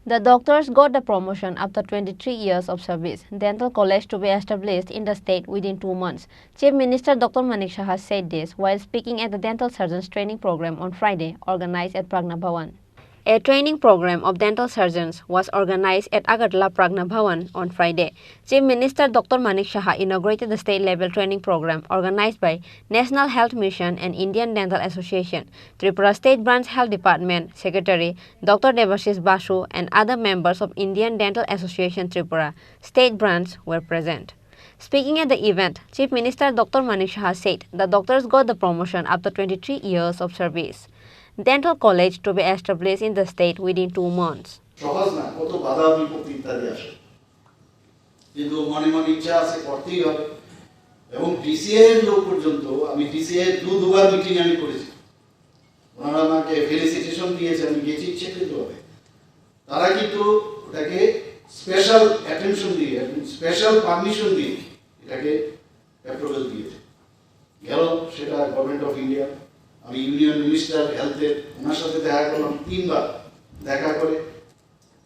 The doctors got the promotion after 23 years of service. Dental college to be established in the state within 2 months. Chief Minister Dr.Manik Saha said this while speaking at the dental surgeons training program on Friday, organized at Pragna Bhavan. A training program of dental surgeons was organized at Agartala Pragna Bhavan on Friday. Chief Minister Dr.Manik Saha inaugurated the state-level training program organized by National Health Mission and Indian Dental Association. Tripura State Branch Health Department Secretary Dr. Devashish Basu and other members of Indian Dental Association Tripura State Branch were present. Speaking at the event, Chief Minister Dr.Manik Saha said the doctors got the promotion after 23 years of service. Dental college to be established in the state within 2 months. সহজ না, কত বাধা বিপত্তি ইত্যাদি আসে, কিন্তু মনে মনে ইচ্ছা আছে করতেই হবে। এবং ডিসিএ এর লোক পর্যন্ত, আমি ডিসিএ দুবার মিটিং আমি করেছি, ওনারা আমাকে ফেলিসিটেশন দিয়েছে, আমি গেছি ইচ্ছাকৃতভাবে। তারা কিন্তু ওটাকে স্পেশাল অ্যাটেনশন দিয়ে, স্পেশাল পারমিশন দিয়ে এটাকে অ্যাপ্রুভাল দিয়েছে। গেল সেটা গভর্নমেন্ট অফ ইন্ডিয়া, আমি ইউনিয়ন মিনিস্টার হেলথের, ওনার সাথে দেখা করলাম 3 বার। দেখা করে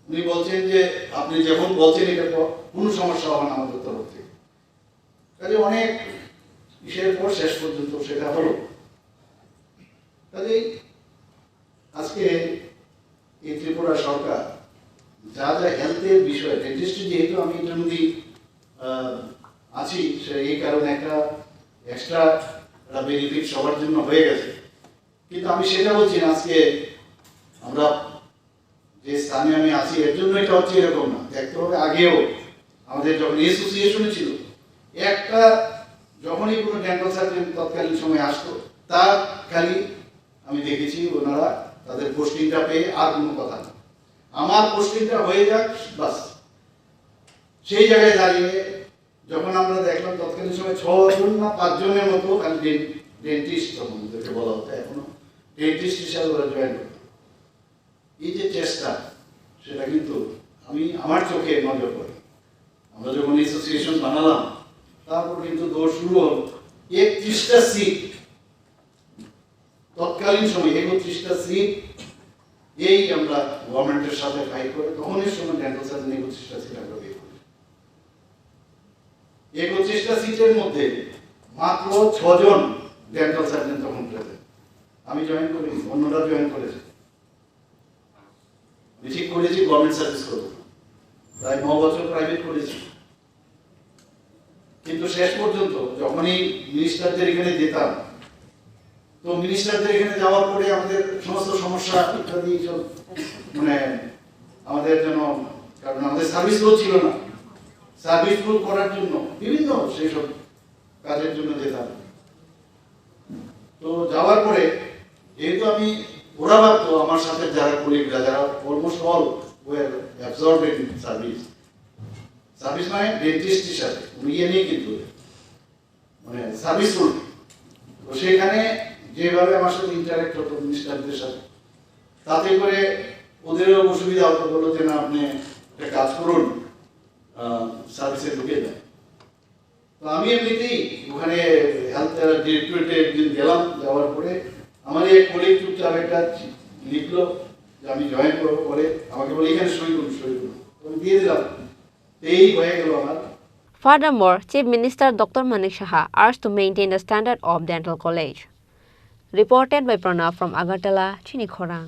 উনি বলছেন যে আপনি যখন বলছেন এটা কোনো সমস্যা হবে না আমাদের তরফ থেকে। কাজে অনেক ইসের পর শেষ পর্যন্ত সেটা হলো। কাজে আজকে এই ত্রিপুরা সরকার যা যা হেলথের বিষয়, ডেন্টিস্ট্রি যেহেতু আমি এটার মধ্যে আছি, সে এই কারণে একটা এক্সট্রা বেনিফিট সবার জন্য হয়ে গেছে। কিন্তু আমি সেটা বলছি না, আজকে আমরা যে স্থানে আমি আছি এর জন্য এটা হচ্ছে এরকম না। দেখতে হবে আগেও আমাদের যখন অ্যাসোসিয়েশনে ছিল, একটা যখনই কোনো ডেন্টাল সার্জন তৎকালীন সময় আসতো, তার খালি আমি দেখেছি ওনারা তাদের পোস্টিংটা পেয়ে আর কোনো কথা না, আমার পোস্টিংটা হয়ে যাক বাস। সেই জায়গায় দাঁড়িয়ে যখন আমরা দেখলাম তৎকালীন সময় 6 জন না 5 জনের মতো খালি ডেন্টিস্ট, তখন ওদেরকে বলা হতো, এখনো ডেন্টিস্ট হিসাবে ওরা জয়েন করতো। এই যে চেষ্টা, সেটা কিন্তু আমি আমার চোখে নজর করি। আমরা যখন অ্যাসোসিয়েশন বানালাম, তারপর কিন্তু দৌড় শুরু হল। 31টা সিট তৎকালীন সময়, 31টা সিট এই আমরা গভর্নমেন্টের সাথে ফাইট করে, তখনই সময় ডেন্টাল সার্জন 31টা সিট আমরা বের করি। 31টা সিটের মধ্যে মাত্র 6 জন ডেন্টাল সার্জন তখন প্রেজেন্ট। আমি জয়েন করি, অন্যরা জয়েন করেছে। আমি ঠিক করেছি গভর্নমেন্ট সার্ভিস করবো, প্রায় 9 বছর প্রাইভেট করেছি। কিন্তু শেষ পর্যন্ত যখনই মিনিস্টারদের এখানে যেতাম, তো মিনিস্টারদের এখানে যাওয়ার পরে আমাদের সমস্ত সমস্যা ইত্যাদি সব মানে আমাদের জন্য, কারণ আমাদের সার্ভিস রোড ছিল না, সার্ভিস রোড করার জন্য বিভিন্ন সেই সব কাজের জন্য যেতাম। তো যাওয়ার পরে যেহেতু আমি, ওরা ভাবতো আমার সাথে যারা কলিগরা, যারা almost all were absorbed in service, service মানে ডেন্টিস্ট হিসাবে ইয়ে নেই, কিন্তু মানে সার্ভিস রুল। তো সেখানে যেভাবে আমার সাথে ইন্টারেক্ট হতো মিনিস্টারদের সাথে, তাতে করে ওদেরও অসুবিধা হতো, বললো যে না আপনি একটা কাজ করুন, সার্ভিসে ঢুকে যান। তো আমি এমনিতেই ওখানে হেলথ ডিরেক্টরেটে একদিন গেলাম, যাওয়ার পরে আমার এক কলিগ চুপচাপ একটা লিখলো যে আমি জয়েন করবো, বলে আমাকে বলে এখানে সই করুন, আমি দিয়ে দিলাম। এই হয়ে গেল আমার। Furthermore, Chief Minister Dr.Manik Saha urged to maintain the standard of dental college. Reported by Pranav from Agartala, Chini, Khorang.